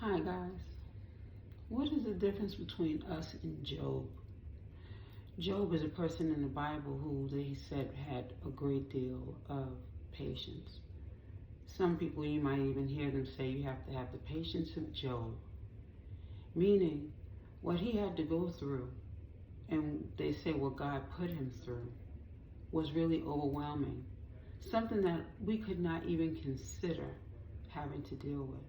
Hi guys. What is the difference between us and Job? Job is a person in the Bible who they said had a great deal of patience. Some people, you might even hear them say you have to have the patience of Job, meaning what he had to go through, and they say what God put him through, was really overwhelming. Something that we could not even consider having to deal with.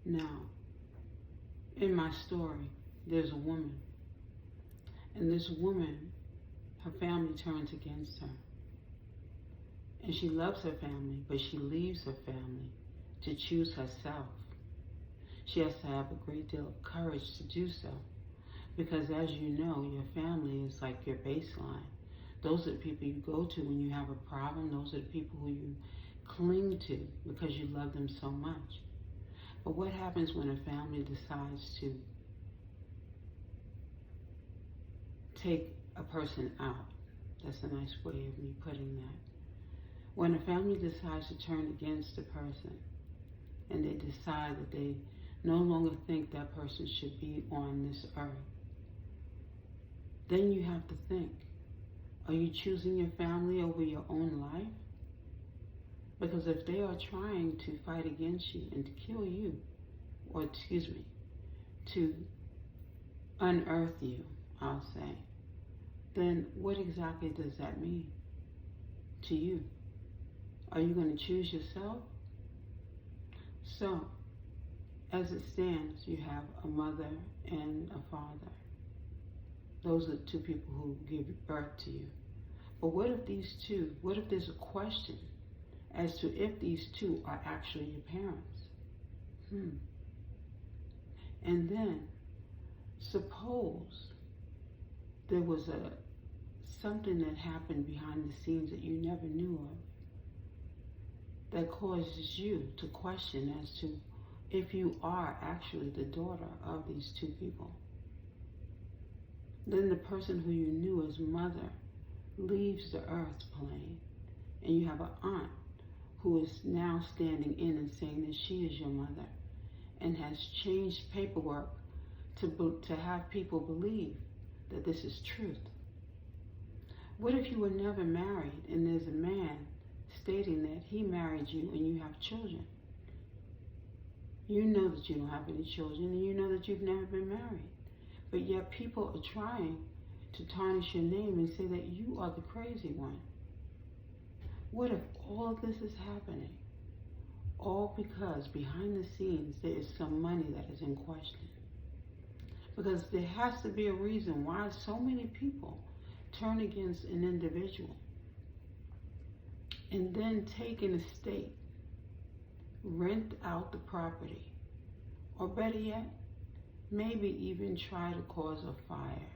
Now, in my story, there's a woman. And this woman, her family turns against her. And she loves her family, but she leaves her family to choose herself. She has to have a great deal of courage to do so. Because as you know, your family is like your baseline. Those are the people you go to when you have a problem. Those are the people who you cling to because you love them so much. But what happens when a family decides to take a person out? That's a nice way of me putting that. When a family decides to turn against a person and they decide that they no longer think that person should be on this earth, then you have to think, are you choosing your family over your own life? Because if they are trying to fight against you and to kill you, or to unearth you, I'll say, then what exactly does that mean to you? Are you going to choose yourself? So, as it stands, you have a mother and a father. Those are two people who give birth to you. But what if there's a question as to if these two are actually your parents? And then, suppose there was something that happened behind the scenes that you never knew of that causes you to question as to if you are actually the daughter of these two people. Then the person who you knew as mother leaves the earth plane, and you have an aunt who is now standing in and saying that she is your mother and has changed paperwork to have people believe that this is truth. What if you were never married and there's a man stating that he married you and you have children? You know that you don't have any children and you know that you've never been married. But yet people are trying to tarnish your name and say that you are the crazy one. What if all of this is happening? All because behind the scenes there is some money that is in question. Because there has to be a reason why so many people turn against an individual and then take an estate, rent out the property, or better yet, maybe even try to cause a fire.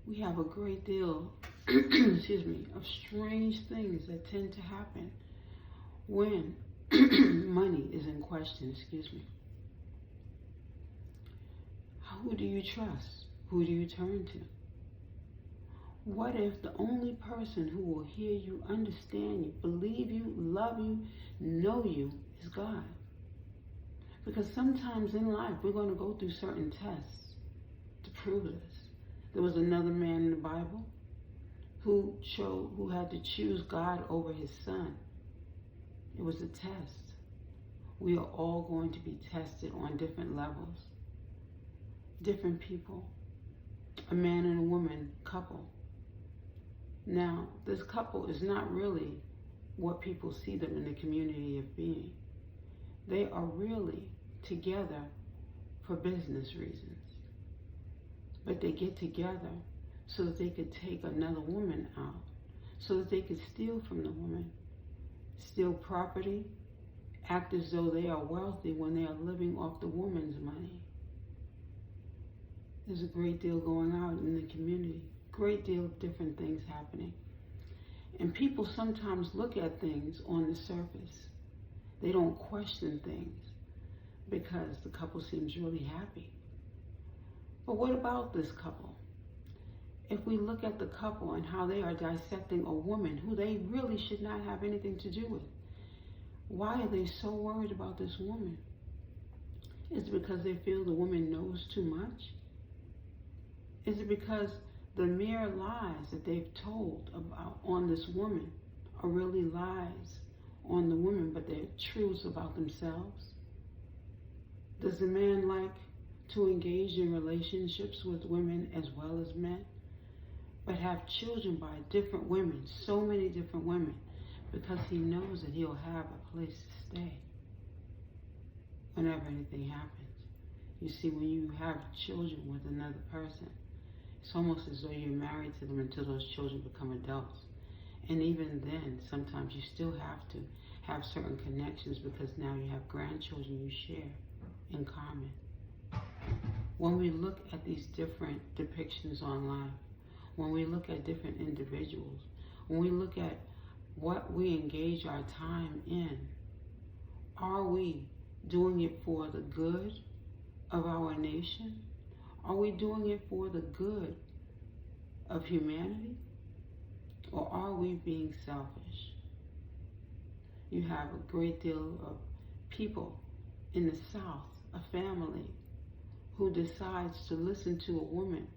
We have a great deal of strange things that tend to happen when money is in question. Who do you trust? Who do you turn to? What if the only person who will hear you, understand you, believe you, love you, know you is God? Because sometimes in life we're going to go through certain tests to prove this. There was another man in the Bible who had to choose God over his son. It was a test. We are all going to be tested on different levels. Different people. A man and a woman couple. Now, this couple is not really what people see them in the community of being. They are really together for business reasons. But they get together so that they could take another woman out, so that they could steal from the woman, steal property, act as though they are wealthy when they are living off the woman's money. There's a great deal going on in the community, great deal of different things happening. And people sometimes look at things on the surface. They don't question things because the couple seems really happy. But what about this couple? If we look at the couple and how they are dissecting a woman who they really should not have anything to do with, Why are they so worried about this woman? Is it because they feel the woman knows too much? Is it because the mere lies that they've told about on this woman are really lies on the woman, but they're truths about themselves? Does the man like to engage in relationships with women as well as men, but have children by different women, so many different women, because he knows that he'll have a place to stay whenever anything happens? You see, when you have children with another person, it's almost as though you're married to them until those children become adults. And even then, sometimes you still have to have certain connections because now you have grandchildren you share in common. When we look at these different depictions online, when we look at different individuals, when we look at what we engage our time in, are we doing it for the good of our nation? Are we doing it for the good of humanity? Or are we being selfish? You have a great deal of people in the South, a family, who decides to listen to a woman.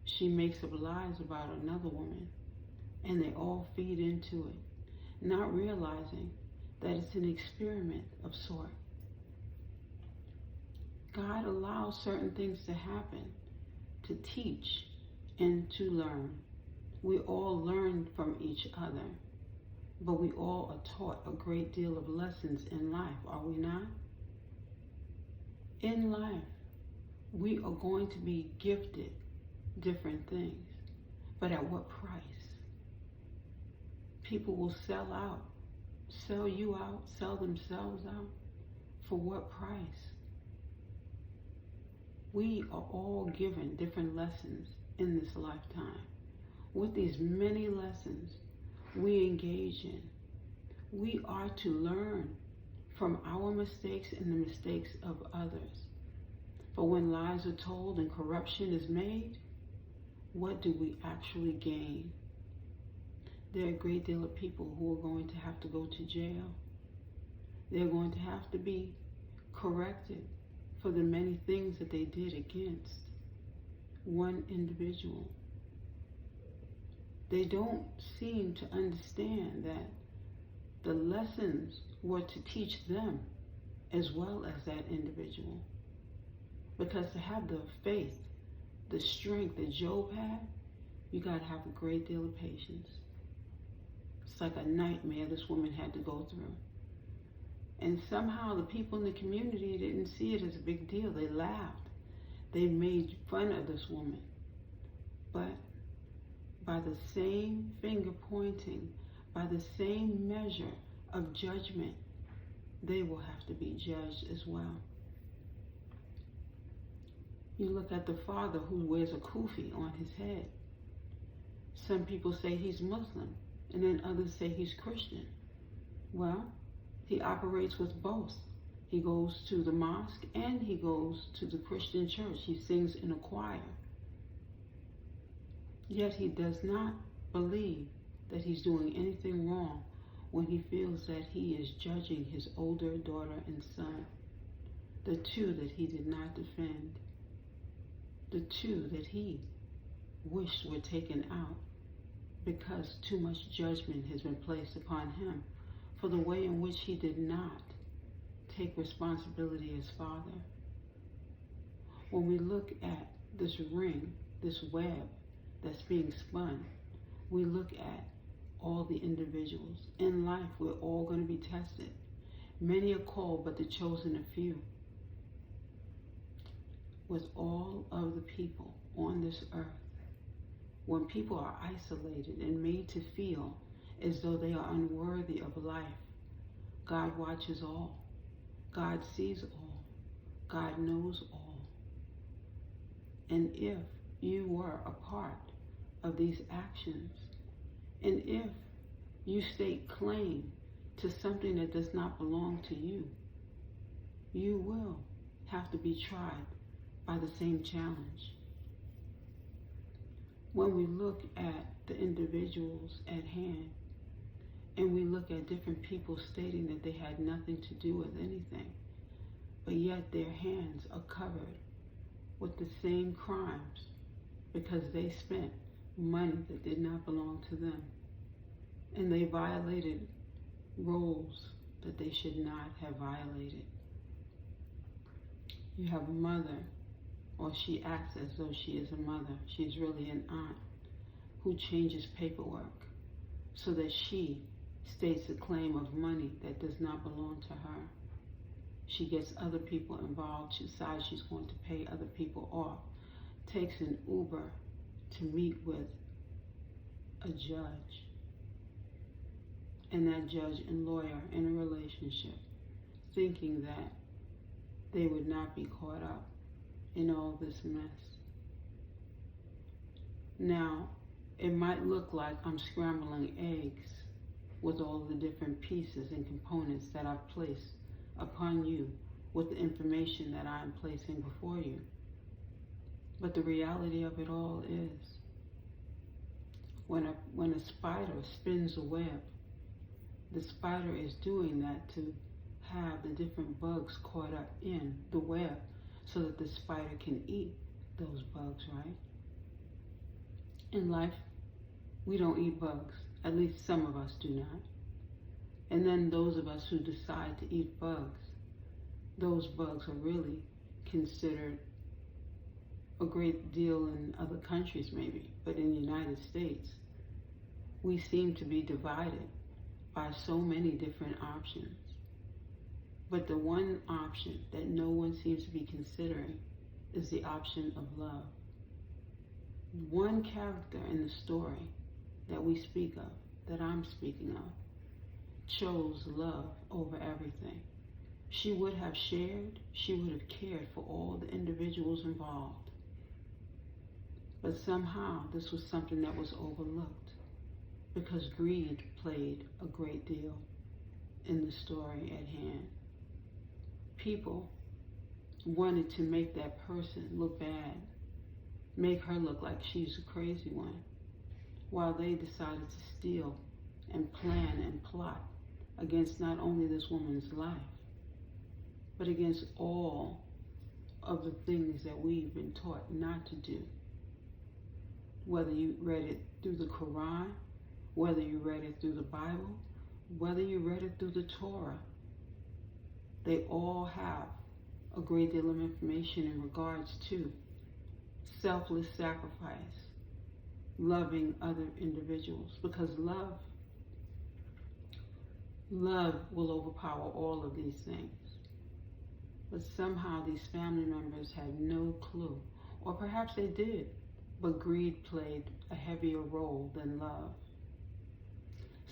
She makes up lies about another woman, and they all feed into it, not realizing that it's an experiment of sort. God allows certain things to happen to teach and to learn. We all learn from each other, but we all are taught a great deal of lessons in life, are we not? In life, we are going to be gifted different things, but at what price? People will sell out, sell you out, sell themselves out. For what price? We are all given different lessons in this lifetime. With these many lessons we engage in, we are to learn from our mistakes and the mistakes of others. But when lies are told and corruption is made, what do we actually gain? There are a great deal of people who are going to have to go to jail. They're going to have to be corrected for the many things that they did against one individual. They don't seem to understand that the lessons were to teach them as well as that individual. Because to have the faith, the strength that Job had, you got to have a great deal of patience. It's like a nightmare this woman had to go through. And somehow the people in the community didn't see it as a big deal. They laughed. They made fun of this woman. But by the same finger pointing, by the same measure of judgment, they will have to be judged as well. You look at the father who wears a kufi on his head. Some people say he's Muslim, and then others say he's Christian. Well, he operates with both. He goes to the mosque and he goes to the Christian church. He sings in a choir. Yet he does not believe that he's doing anything wrong when he feels that he is judging his older daughter and son, the two that he did not defend, the two that he wished were taken out because too much judgment has been placed upon him for the way in which he did not take responsibility as father. When we look at this ring, this web that's being spun, we look at all the individuals. In life, we're all going to be tested. Many are called, but the chosen are few. With all of the people on this earth, when people are isolated and made to feel as though they are unworthy of life, God watches all. God sees all. God knows all. And if you were a part of these actions, and if you stake claim to something that does not belong to you, you will have to be tried by the same challenge. When we look at the individuals at hand, And we look at different people stating that they had nothing to do with anything, but yet their hands are covered with the same crimes because they spent money that did not belong to them. And they violated roles that they should not have violated. You have a mother, or she acts as though she is a mother. She's really an aunt who changes paperwork so that she states a claim of money that does not belong to her. She gets other people involved. She decides she's going to pay other people off. Takes an Uber to meet with a judge, and that judge and lawyer in a relationship, thinking that they would not be caught up in all this mess. Now, it might look like I'm scrambling eggs with all the different pieces and components that I've placed upon you with the information that I'm placing before you. But the reality of it all is, when a spider spins a web, the spider is doing that to have the different bugs caught up in the web so that the spider can eat those bugs, right? In life, we don't eat bugs. At least some of us do not. And then those of us who decide to eat bugs, those bugs are really considered a great deal in other countries maybe, but in the United States, we seem to be divided by so many different options. But the one option that no one seems to be considering is the option of love. One character in the story that we speak of, that I'm speaking of, chose love over everything. She would have shared, she would have cared for all the individuals involved. But somehow this was something that was overlooked because greed played a great deal in the story at hand. People wanted to make that person look bad, make her look like she's a crazy one, while they decided to steal and plan and plot against not only this woman's life, but against all of the things that we've been taught not to do. Whether you read it through the Quran, whether you read it through the Bible, whether you read it through the Torah, they all have a great deal of information in regards to selfless sacrifice, loving other individuals, because love will overpower all of these things. But somehow these family members had no clue, or perhaps they did, but greed played a heavier role than love.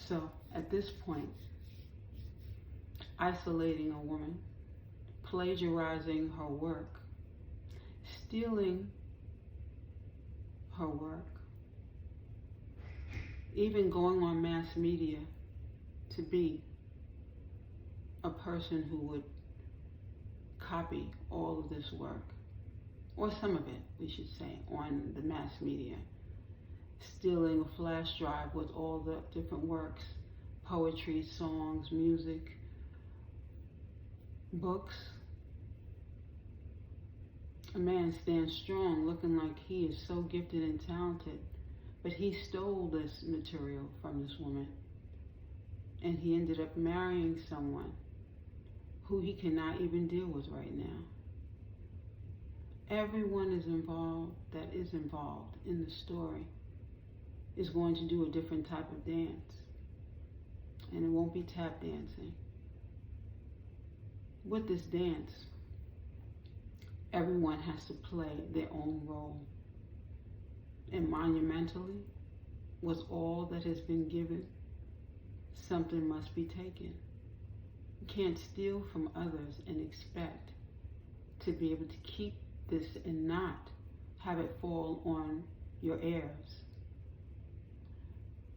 So at this point, isolating a woman, plagiarizing her work, stealing her work, even going on mass media to be a person who would copy all of this work, or some of it, we should say, on the mass media, stealing a flash drive with all the different works, poetry, songs, music, books. A man stands strong, looking like he is so gifted and talented, but he stole this material from this woman, and he ended up marrying someone who he cannot even deal with right now. Everyone that is involved in the story is going to do a different type of dance, and it won't be tap dancing. With this dance, everyone has to play their own role. And monumentally, with all that has been given, something must be taken. You can't steal from others and expect to be able to keep this and not have it fall on your heirs.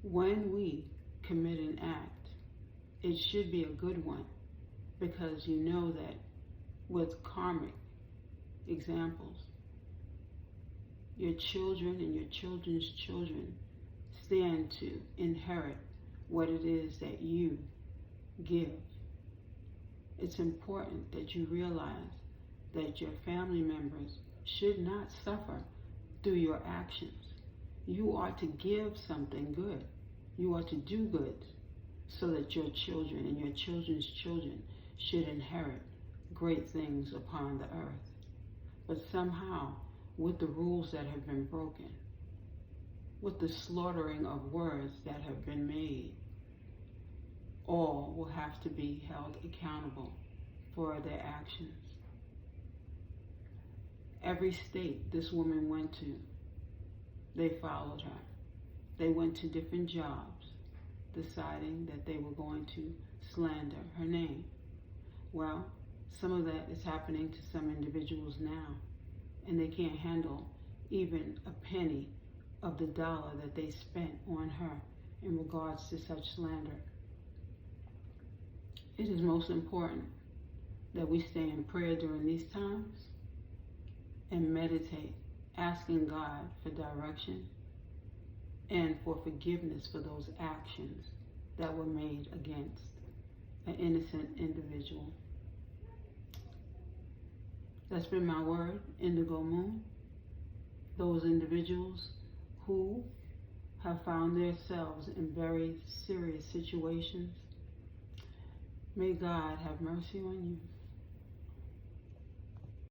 When we commit an act, it should be a good one, because you know that with karmic examples, your children and your children's children stand to inherit what it is that you give. It's important that you realize that your family members should not suffer through your actions. You are to give something good. You are to do good so that your children and your children's children should inherit great things upon the earth. But somehow, with the rules that have been broken, with the slaughtering of words that have been made, all will have to be held accountable for their actions. Every state this woman went to, they followed her. They went to different jobs, deciding that they were going to slander her name. Well, some of that is happening to some individuals now, and they can't handle even a penny of the dollar that they spent on her in regards to such slander. It is most important that we stay in prayer during these times and meditate, asking God for direction and for forgiveness for those actions that were made against an innocent individual. That's been my word, Indigo Moon. Those individuals who have found themselves in very serious situations, may God have mercy on you.